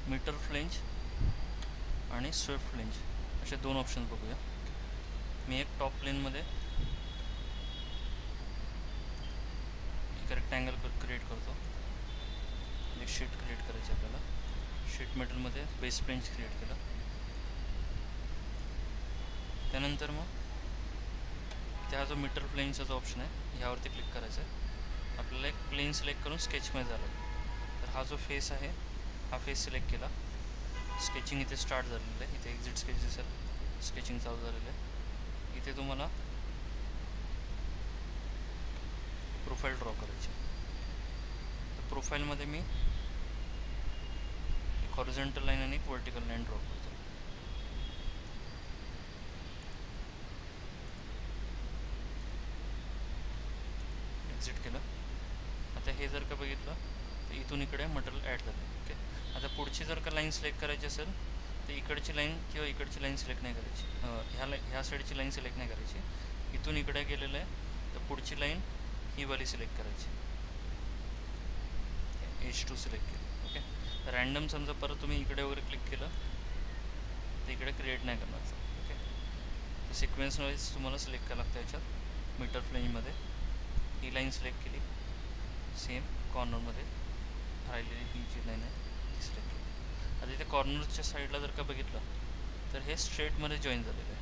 Metre flange आणि swept flange असे दोन ऑप्शन बघूया. मी एक टॉप प्लेनमध्ये एक रेक्टँगल क्रिएट करतो. एक शीट क्रिएट करायची आपल्याला. शीट मेटलमध्ये बेस फ्लेंज क्रिएट केला. त्यानंतर मग इथे हा जो मीटर प्लेनचा जो ऑप्शन आहे ह्यावरती क्लिक करायचं आहे. आपल्याला एक प्लेन सिलेक्ट करून स्केचमध्ये झालं. तर हा जो फेस आहे हा फेस सिलेक्ट केला. स्केचिंग इथे स्टार्ट झालेलं आहे. इथे एक्झिट स्केच दिसेल. स्केचिंग चालू झालेलं आहे. इथे तुम्हाला प्रोफाईल ड्रॉ करायची. तर प्रोफाईलमध्ये मी एक हॉरिझॉन्टल लाईन आणि एक व्हर्टिकल लाईन ड्रॉ करतो. एक्झिट केलं. आता हे जर का बघितलं तर इथून इकडे मटेरियल ॲड झालं. ओके. आता पुढची जर का लाईन सिलेक्ट करायची असेल तर इकडची लाईन किंवा इकडची लाईन सिलेक्ट नाही करायची. ह्या साईडची लाईन सिलेक्ट नाही करायची. इथून इकडे गेलेलं आहे तर पुढची लाईन ही वाली सिलेक्ट करायची. H2 सिलेक्ट केलं. ओके. रँडम समजा परत तुम्ही इकडे वगैरे क्लिक केलं तर इकडे क्रिएट नाही करणार. ओके. तर सिक्वेन्स वाईज तुम्हाला सिलेक्ट करावं लागतं. याच्यात मीटर फ्लेंजमध्ये ही लाईन सिलेक्ट केली. सेम कॉर्नरमध्ये राहिलेली ही जी लाईन आहे ती सिलेक्ट केली. आता इथे कॉर्नरच्या साईडला जर का बघितलं तर हे स्ट्रेटमध्ये जॉईन झालेलं आहे.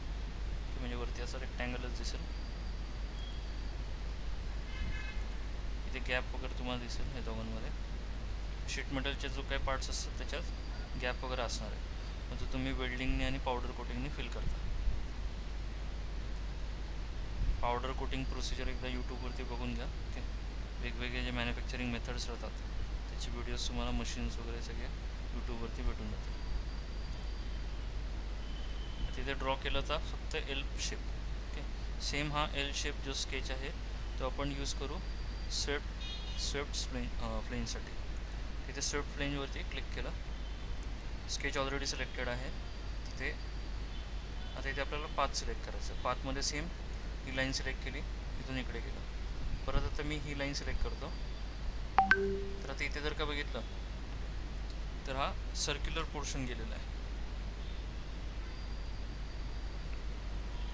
म्हणजे वरती असं रेक्टँगलच दिसेल. इथे गॅप वगैरे तुम्हाला दिसेल हे दोघांमध्ये. शीट मेटलचे जो काही पार्ट्स असतात त्याच्यात गॅप वगैरे असणार आहे. मग तो तुम्ही वेल्डिंगने आणि पावडर कोटिंगने फिल करता. पावडर कोटिंग प्रोसिजर एकदा यूट्यूबवरती बघून घ्या. ओके. वेगवेगळे जे मॅन्युफॅक्चरिंग मेथड्स राहतात त्याची व्हिडिओज तुम्हाला मशीन्स वगैरे सगळे यूट्यूबवरती भेटून जातात. तिथे ड्रॉ केलं तर फक्त एल शेप. ओके. सेम हा एल शेप जो स्केच आहे तो आपण यूज करू स्वेप्ट फ्लेंजसाठी. तिथे स्वेप्ट फ्लेंजवरती क्लिक केलं. स्केच ऑलरेडी सिलेक्टेड आहे. तिथे आता इथे आपल्याला पाथ सिलेक्ट करायचं. पाथमध्ये सेम ही लाईन सिलेक्ट केली. इथून इकडे गेलं. परत आता मी ही लाईन सिलेक्ट करतो. तर आता इथे जर का बघितलं तर हा सर्क्युलर पोर्शन गेलेला आहे.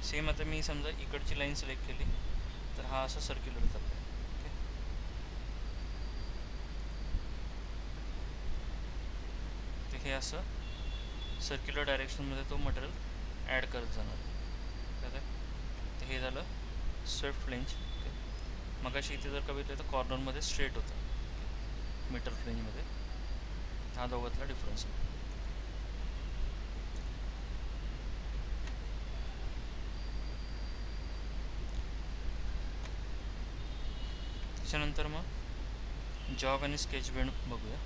सेम आता मी समजा इकडची लाईन सिलेक्ट केली तर हा असा सर्क्युलर चालला आहे. ओके. तर हे असं सर्क्युलर डायरेक्शनमध्ये तो मटेरियल ॲड करत जाणार. तर हे झालं स्वेप्ट फ्लेंज. ओके. मगाशी इथे जर का बघितलं तर कॉर्नरमध्ये स्ट्रेट होतं मीटर फ्लेंजमध्ये. हा दोघातला डिफरन्स आहे. त्याच्यानंतर मग जॉग आणि स्केच बेंड बघूया.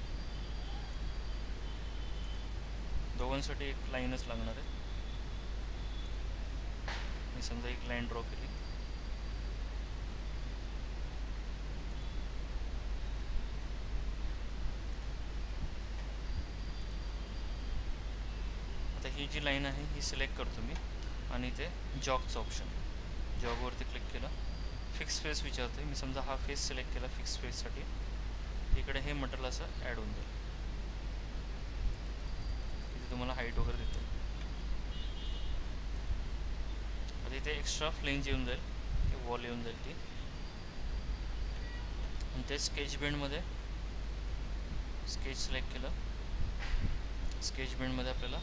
दोघांसाठी एक लाईनच लागणार आहे. मी समजा एक लाईन ड्रॉ केली. आता ही जी लाईन आहे ही सिलेक्ट करतो मी आणि ते जॉगचं ऑप्शन जॉगवरती क्लिक केलं. फिक्स फेस विचारतो. मी समजा हा फेस सिलेक्ट केला फिक्स फेससाठी. इकडे हे मटेरियल असं ॲड होऊन जाईल. इथे तुम्हाला हाईट वगैरे देतो. आता इथे एक्स्ट्रा फ्लेंज येऊन जाईल की वॉल येऊन जाईल ती. आणि ते स्केच बेंडमध्ये स्केच सिलेक्ट केलं. स्केच बेंडमध्ये आपल्याला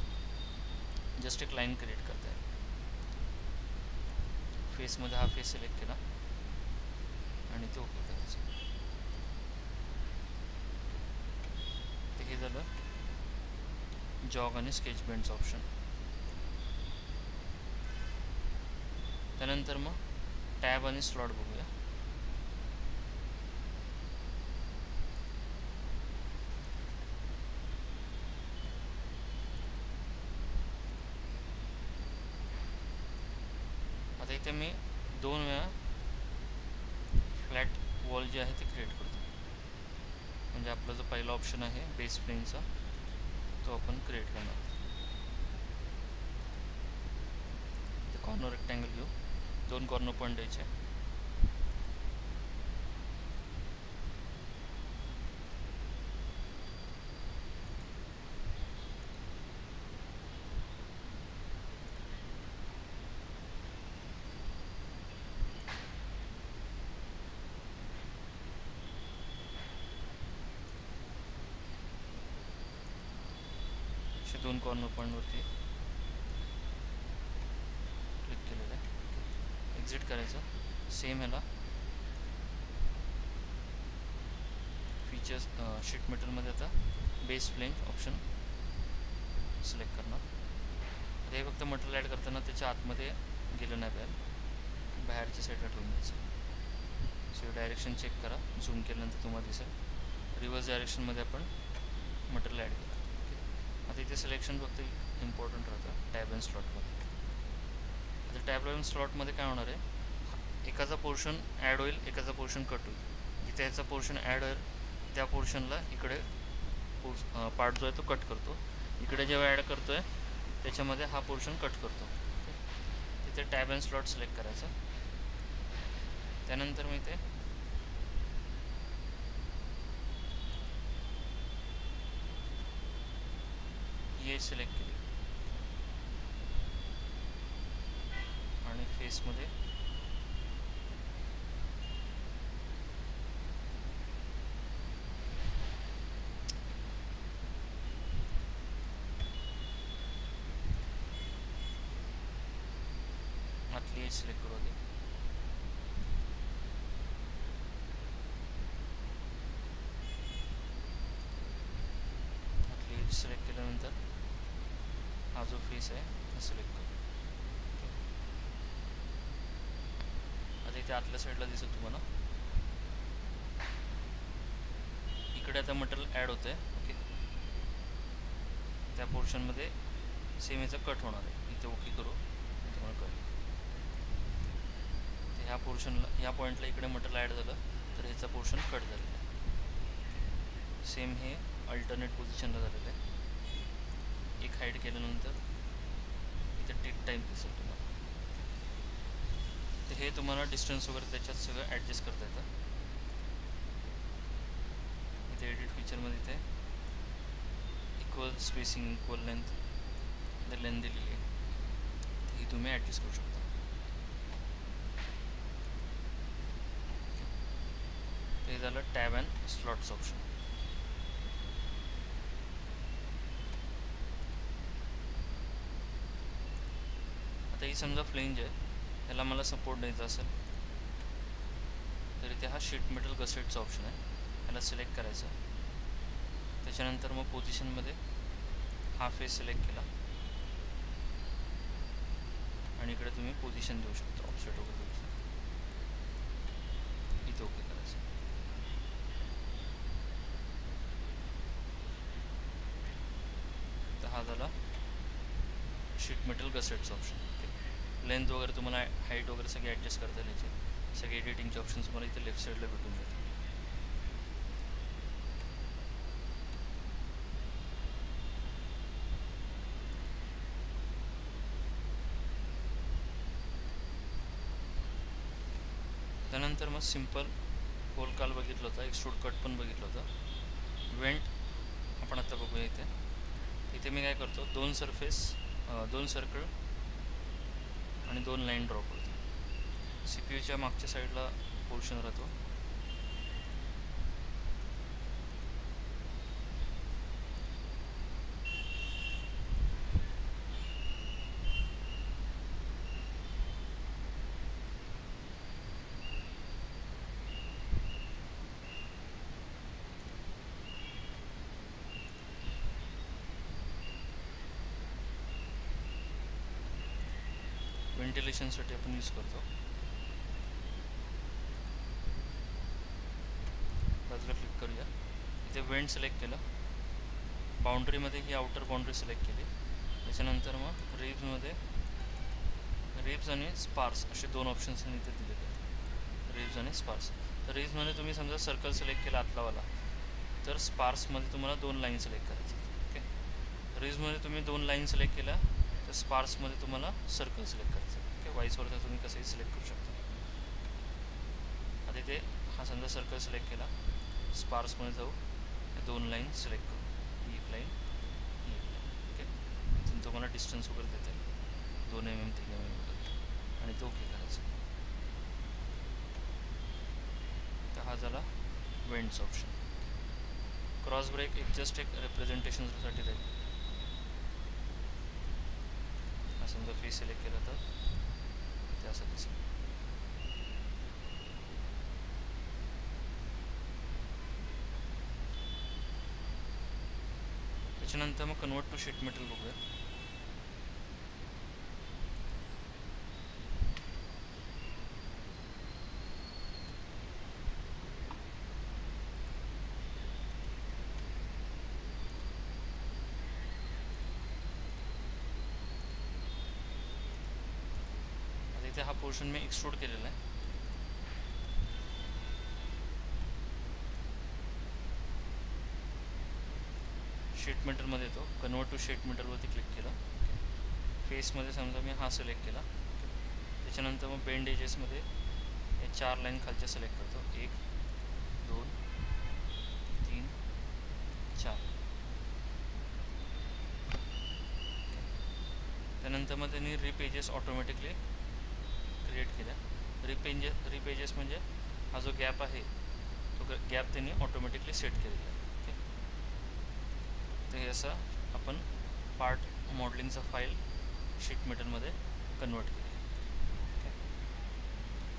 जस्ट एक लाईन क्रिएट करता येईल. फेसमध्ये हा फेस सिलेक्ट केला आणि ते ओके करायचं. तर हे झालं जॉग आणि स्केच बेंडचं ऑप्शन. त्यानंतर मग टॅब आणि स्लॉट बघूया. आता इथे मी 2 वेळा फ्लॅट वॉल जे आहे ते क्रिएट करतो. म्हणजे आपला जो पहिला ऑप्शन आहे बेस प्लेनचा तो आपण क्रिएट करणार. ते कॉर्नर रेक्टँगल घेऊ. 2 कॉर्नर पॉईंट द्यायचे. असे दोन कॉर्नर पॉईंटवरती क्लिक केलेलं आहे. एक्झिट करायचं. सेम ह्याला फीचर्स शीट मेटलमध्ये आता बेस फ्लेंज ऑप्शन सिलेक्ट करणार. हे फक्त मटेरियल ॲड करताना त्याच्या आतमध्ये गेलं नाही पाहिजे, बाहेरच्या साईडला ठेवून द्यायचं. सो डायरेक्शन चेक करा, झूम केल्यानंतर तुम्हाला दिसेल. रिव्हर्स डायरेक्शनमध्ये आपण मटेरियल ॲड केलं. आता इथे सिलेक्शन फक्त इम्पॉर्टंट राहतं टॅब अँड स्लॉटमध्ये. आता टॅब अँड स्लॉटमध्ये काय होणार आहे, एकाचा पोर्शन ॲड होईल, एकाचा पोर्शन कट होईल. जिथे ह्याचा पोर्शन ॲड होईल त्या पोर्शनला इकडे पार्ट जो आहे तो कट करतो. इकडे जेव्हा ॲड करतो आहे त्याच्यामध्ये हा पोर्शन कट करतो. तिथे टॅब अँड स्लॉट सिलेक्ट करायचं. त्यानंतर मी ते ये सिलेक्ट केली आणि फेसमध्ये आतली एज सिलेक्ट करू आधी. आतली एज सिलेक्ट केल्यानंतर हा जो फेस आहे हा सिलेक्ट करू. आता इथे आतल्या साईडला दिसेल तुम्हाला. इकडे आता मटेरियल ॲड होतं आहे. ओके, त्या पोर्शनमध्ये सेम याचा कट होणार आहे. इथे ओके करू, तुम्हाला कळेल. ह्या पोर्शनला, ह्या पॉईंटला इकडे मटेरियल ॲड झालं तर ह्याचा पोर्शन कट झालेला आहे. सेम हे अल्टरनेट पोझिशनला झालेलं आहे. एक हाईड केल्यानंतर इथे टिक टाईम दिसेल तुम्हाला. तर हे तुम्हाला डिस्टन्स वगैरे त्याच्यात सगळं ॲडजस्ट करता येतं. इथे एडिट फीचरमध्ये इथे equal spacing, equal length, length दिलेली आहे, ही तुम्ही ॲडजस्ट करू शकता. हे झालं टॅब अँड स्लॉट्स ऑप्शन. आता ही समजा फ्लेंज आहे, ह्याला मला सपोर्ट द्यायचा असेल तर इथे हा शीट मेटल गसेटचा ऑप्शन आहे, ह्याला सिलेक्ट करायचं. त्याच्यानंतर मग पोझिशनमध्ये हा फेस सिलेक्ट केला आणि इकडे तुम्ही पोझिशन देऊ शकता, ऑफसेट वगैरे देऊ शकता. इथे ओके करायचं. तर हा झाला शीट मेटल गसेटचा ऑप्शन. लेंथ वगैरे तुम्हाला हाईट वगैरे सगळे ॲडजस्ट करता येईल. याचे सगळे एडिटिंगचे ऑप्शन तुम्हाला इथे लेफ्ट साईडला भेटून जातील. त्यानंतर मग सिम्पल होल काल बघितलं होतं, एक्सट्रूड कट पण बघितलं होतं. वेंट आपण आता बघूया. इथे मी काय करतो, दोन सर्कल आणि दोन लाईन ड्रॉ करतो. CPU मागच्या साईडला पोर्शन राहतो. व्हेंटिलेशनसाठी आपण यूज करतो. बाजूला क्लिक करूया. इथे वेंट सिलेक्ट केलं. बाउंड्रीमध्ये ही आउटर बाउंड्री सिलेक्ट केली. त्याच्यानंतर मग रिब्स आणि स्पार्स असे दोन ऑप्शन्स इथे दिलेले आहेत. रिब्स आणि स्पार्स. तर रिब्समध्ये तुम्ही समजा सर्कल सिलेक्ट केला आतलावाला, तर स्पार्समध्ये तुम्हाला दोन लाईन सिलेक्ट करायचं. ओके, रिब्समध्ये तुम्ही दोन लाईन सिलेक्ट केल्या तर स्पार्समध्ये तुम्हाला सर्कल सिलेक्ट करायचं. ओके, वाईसवरचा तुम्ही कसंही सिलेक्ट करू शकता. आता इथे हा समजा सर्कल सिलेक्ट केला, स्पार्समध्ये जाऊ, दोन लाईन सिलेक्ट करू, एक लाईन. ओके, इथून तुम्हाला डिस्टन्स वगैरे देते 2 mm 3 mm वगैरे, आणि तो ओके करायचं. तर हा झाला वेंट्स ऑप्शन. क्रॉस ब्रेक एक जस्ट एक रिप्रेझेंटेशनसाठी राहील. समजा फेस सिलेक्ट केला तर ते असं दिसेल. त्याच्यानंतर मग कन्वर्ट टू शीट मेटल बघूया. आता इथे हा पोर्शन मी एक्सट्रूड केलेला आहे. शीट मेटलमध्ये येतो, कन्वर्ट टू शीट मेटलवरती क्लिक केलं. फेसमध्ये समजा मी हा सिलेक्ट केला. त्याच्यानंतर मग बेंड एजेसमध्ये हे 4 लाईन खालच्या सिलेक्ट करतो. 1 2 3 4. त्यानंतर मग त्यांनी रिप एजेस ऑटोमॅटिकली क्रिएट केल्या. रिप एजेस म्हणजे हा जो गॅप आहे तो गॅप त्यांनी ऑटोमॅटिकली सेट केलेला आहे. ओके, तर हे असं आपण पार्ट मॉडेलिंगचा फाईल शीट मेटलमध्ये कन्वर्ट केली. ओके,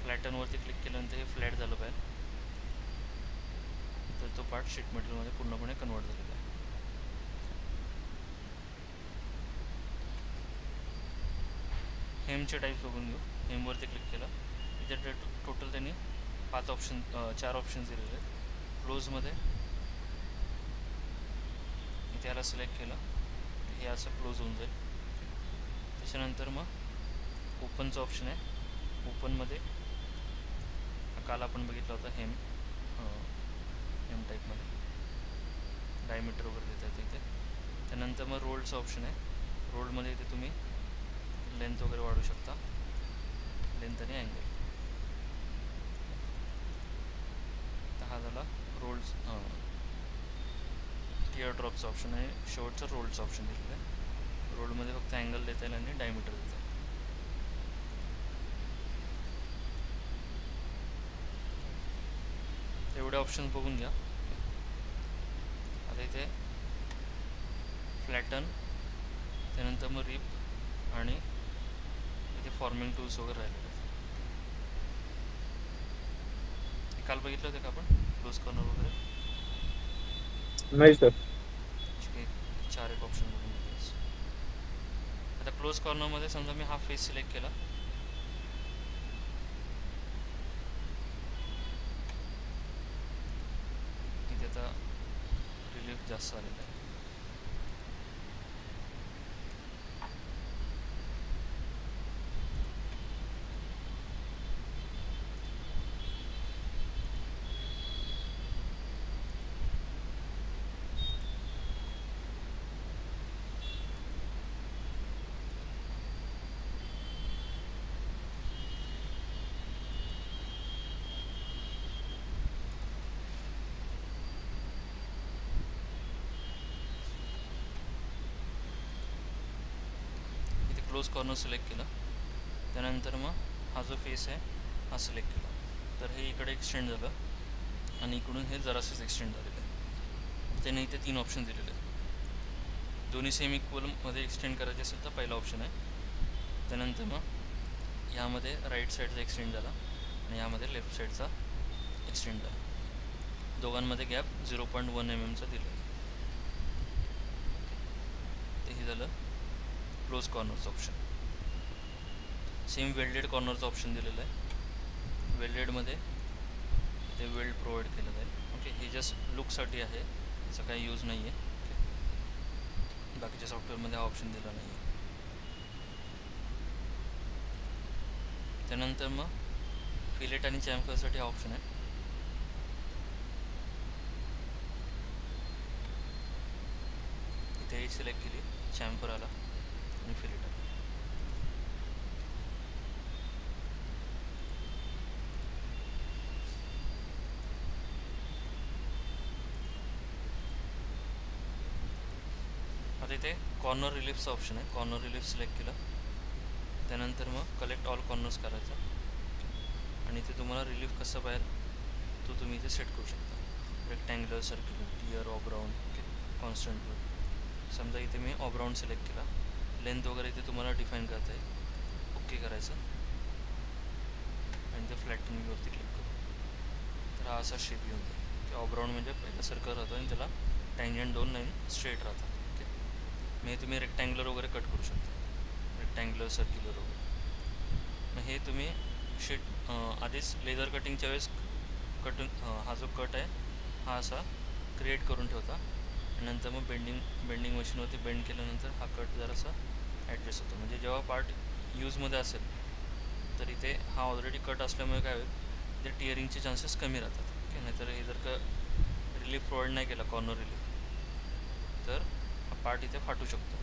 फ्लॅटनवरती क्लिक केल्यानंतर हे फ्लॅट झालं पाहिजे, तर तो पार्ट शीट मेटलमध्ये पूर्णपणे कन्वर्ट झालेला आहे. हेमचे टाईप बघून घेऊ. हेमवरती क्लिक केलं. इथे टोटल त्यांनी 4 ऑप्शन्स दिलेले आहेत. क्लोजमध्ये इथे याला सिलेक्ट केलं, हे असं क्लोज होऊन जाईल. त्याच्यानंतर मग ओपनचं ऑप्शन आहे. ओपनमध्ये काल आपण बघितला होता हेम टाईपमध्ये डायमीटर वगैरे देता येते इथे. त्यानंतर मग रोल्डचं ऑप्शन आहे. रोल्डमध्ये इथे तुम्ही लेंथ वगैरे वाढू शकता, लेंथ आणि अँगल. तर हा झाला रोल्स टिअर ड्रॉपचा ऑप्शन आहे. शेवटचं रोल्डचं ऑप्शन दिलेलं आहे. रोल्डमध्ये फक्त अँगल देता येईल आणि डायमीटर देता येईल. एवढे ऑप्शन बघून घ्या. आता इथे फ्लॅटन, त्यानंतर मग रिप आणि इथे फॉर्मिंग टूल्स वगैरे राहिलेले आहेत. काल बघितलं होतं का आपण क्लोज कॉर्नर वगैरे? नाही सर. 4 एक ऑप्शन बघून घेतलेस. आता क्लोज कॉर्नरमध्ये समजा मी हा फेस सिलेक्ट केला. इथे आता रिलीफ जास्त आलेला आहे. क्लोज कॉर्नर सिलेक्ट केलं. त्यानंतर मग हा जो फेस आहे हा सिलेक्ट केला, तर हे इकडे एक्सटेंड झालं आणि इकडून हे जरासंच एक्सटेंड झालेलं आहे. त्याने इथे 3 ऑप्शन दिलेले आहेत. दोन्ही सेम इक्वलमध्ये एक्सटेंड करायचे असेल तर पहिला ऑप्शन आहे. त्यानंतर मग ह्यामध्ये राईट साईडचा एक्सटेंड झाला आणि यामध्ये लेफ्ट साईडचा एक्सटेंड झाला. दोघांमध्ये गॅप 0.1 mm चा दिला आहे. ते हे झालं क्लोज कॉर्नरचं ऑप्शन. सेम वेल्डेड कॉर्नरचं ऑप्शन दिलेलं आहे. वेल्डेडमध्ये ते वेल्ड प्रोव्हाइड केलं जाईल. ओके, हे जस्ट लुकसाठी आहे, याचा काही यूज नाही आहे. ओके, बाकीच्या सॉफ्टवेअरमध्ये हा ऑप्शन दिला नाही आहे. त्यानंतर मग फिलेट आणि चॅम्फरसाठी हा ऑप्शन आहे. इथे सिलेक्ट केली, चॅम्फर आला आणि फिलेट आला. आता इथे कॉर्नर रिलीफचा ऑप्शन आहे. कॉर्नर रिलीफ सिलेक्ट केलं. त्यानंतर मग कलेक्ट ऑल कॉर्नर्स करायचं आणि इथे तुम्हाला रिलीफ कसं पाहिजे तो तुम्ही इथे सेट करू शकता. Rectangular, circular, tear, obround, okay, कॉन्स्टंटवर. समजा इथे मी ऑब्राउंड सिलेक्ट केला. लेंथ वगैरे इथे तुम्हाला डिफाईन करता येईल. ओके करायचं आणि ते फ्लॅटनिंगवरती क्लिक करू. तर हा असा शेप येऊन जाईल की ऑफग्राऊंड म्हणजे पहिला सर्कल राहतो आणि त्याला टँजंट 2 लाईन स्ट्रेट राहतात. ओके, मग तुम्ही रेक्टँग्युलर वगैरे कट करू शकता, रेक्टँग्युलर सर्क्युलर वगैरे. मग हे तुम्ही शीट आधीच लेझर कटिंगच्या वेळेस कटून हा जो कट आहे हा असा क्रिएट करून ठेवता आणि नंतर मग बेंडिंग मशीनवरती बेंड केल्यानंतर हा कट जरासा ॲडजस्ट होतो. म्हणजे जेव्हा पार्ट यूजमध्ये असेल तर इथे हा ऑलरेडी कट असल्यामुळे काय होईल, ते टिअरिंगचे चान्सेस कमी राहतात. ओके, नाहीतर हे जर का रिलीफ प्रोव्हाइड नाही केला, कॉर्नर रिलीफ, तर हा पार्ट इथे फाटू शकतो.